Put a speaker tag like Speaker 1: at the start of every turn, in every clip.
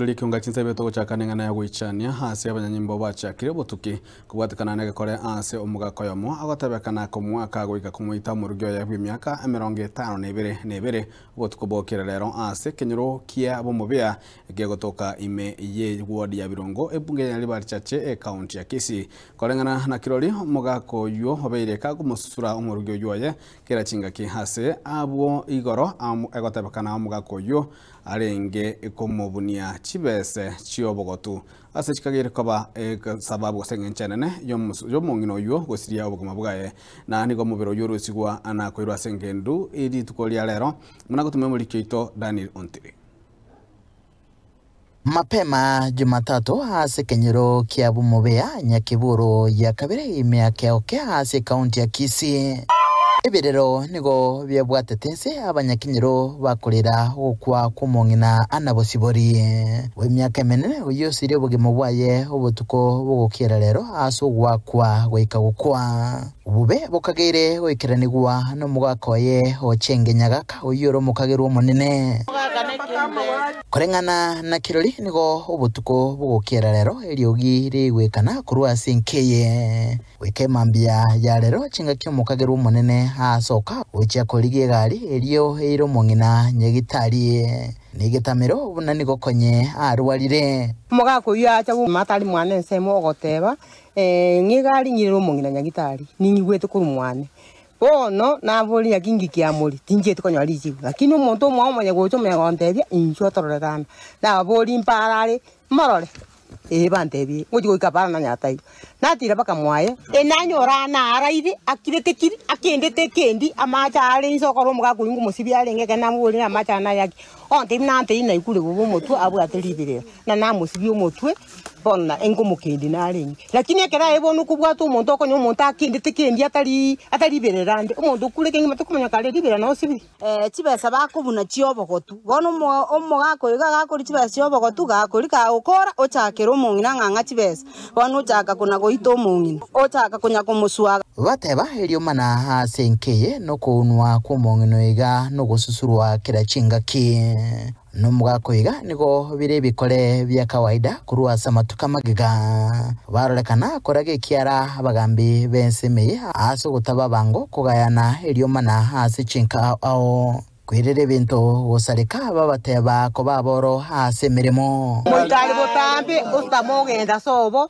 Speaker 1: Kiunga chinsa beto guchaka nengana ya guichania hasi abanyanyimbo bachakire botuki kubwatikana nege kore hasi omugako yomo agotabekana ko mwaka goika kumuita mu rugyo ya myaka 52 botukobokera rero hasi kenyoro kia bomobea gegotoka ime ye ward ya Birongo ebunge ya Libarichache county ya Kisii korengana na kirori omugako yo hobeire ka gumusura omurugyo yoye kera chinga ki hasi abo igoro agotabekana omugako yo arenge ekomobunia chibese chiobogotu ase chikagire koba sababu sengenchenene yo mongino yo gosiria obogoma bwaye na nigo mubiro yorusigwa anakoirwa sengendu iri tukolia lero muna gutume muri kito Daniel Ontiri.
Speaker 2: Mapema Jumatatu hasi kenyero kia bumobea nyakiburo ya kabere imiake oke hasi kaunti ya Kisii. Ebirero nigo byabwatetese abanyakinyero bakorera okwa kumongina anabosibori wemyaka menene uyosire obugemo bwaye obutuko bugokera rero aso gwakwa goika gukwa ubube bukagere goikeranigwa no mugakoye ochengenyaga ka uyoro mukagero munene korengana na kirori nigo obutuko bugokera rero eriogi rigwekana kurwa sinkeye wekemambia ya rero chinga kyo mukagero munene hasoka ucha koligie gari elio eiro mongina nyegitari nigetamero bunani gokonye arwarire
Speaker 3: mugako yacha matari mwane nsemo ogoteba ngigari nyiro mongina nyagitari ninyigwete kuru mwane bono naboli yakingi kiamuri tinjete konya lichi lakini umuntu mwa gocho megontebia incho tororana naboli mparare marore bantebi ngoji goikapara na nyatai natira baka mwaye enanyora na araidi akirete kiri akendete kendi amacha ale insokoro mugako ingu musibi ale ngeke namuri amacha na yaki onte nante ina ikule bubu motu abu ateribire na musibi omotwe bonna engo mukendi na ale lakini ekera ebonu kubwatu umuntu okonyo umuntu akendete kendi ataribererande umuntu kuleke matukumanya kale ribera no sibi
Speaker 4: chibesa bakubuna chiobogotu bono omugako igagakori chibesa chiobogotu gakori ka ukora ochakero mongina nganga chibesa bono chaka kuna goito mongina ochaka kunya kumuswaga
Speaker 2: bateba elio mana hasenkeye no kunwa kumongino iga no gususurwa kira chinga ki no mugako iga nigo bire bikore bya kawaida kurwa samatuka magiga barolekana korage kiara abagambi bensemeye aso gutaba bango kugayana elio mana hase chinka ao kwirere bintu gusarika babateba ko baboro hase mirimo
Speaker 3: mutari botambe ustamogenda sobo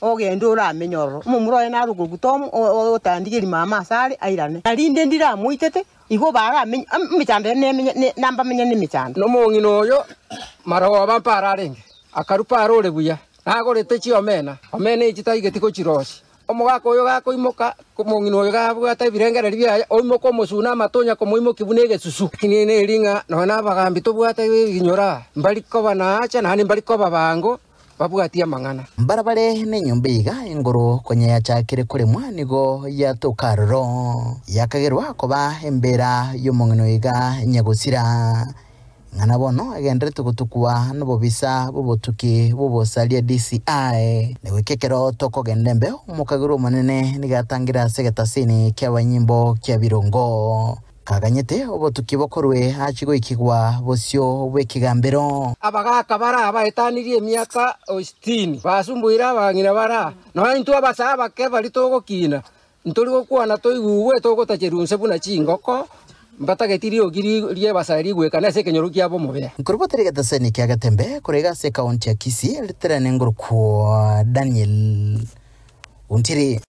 Speaker 3: ogendura amenyoro mumuro ena rugugutom otandikiri mama sare airane alinde ndira muitete igo bara micande ne namba menya ni micande
Speaker 5: no mongino yo marawa bampara renge akarupa arore buya agorete chi omena ichitaigeti ko chiroshi omugako yo gako imoka kumongino yo gabwata birengere bya oimoko musuna matonya ko moimo kibunege susu kinene ringa nona bagambi to bwata ginyora mbali ko bana acha nani mbali ko babango babwatia mangana
Speaker 2: barabare ne nyumbiga ingoro konye yachakire kure mwanigo ya tokarro yakagerwa koba embera yomongino iga nyagusira ngana bono agendere tukutukwa nobobisa bobotuki bobosalia DCI newekekero toko gendembe umukagiro manene nigatangira segetasini kyabanyimbo kya Birongo kaganyete obotuki bokorwe hachigo ikigwa bosyo bwekigambero
Speaker 5: abagaka bara abaetanirie emyaka 60 basumbuira bangina bara no into abasaba ke bali togo kina ntori gokwana toigugwe togo tacherunse buna chingoko mbatagetirio giri rie basari gwekana se kenyoro kia bomobea
Speaker 2: nkurboterega taseni kya gatembe korega se kaunti ya Kisii literane ngurukwa Daniel Ontiri.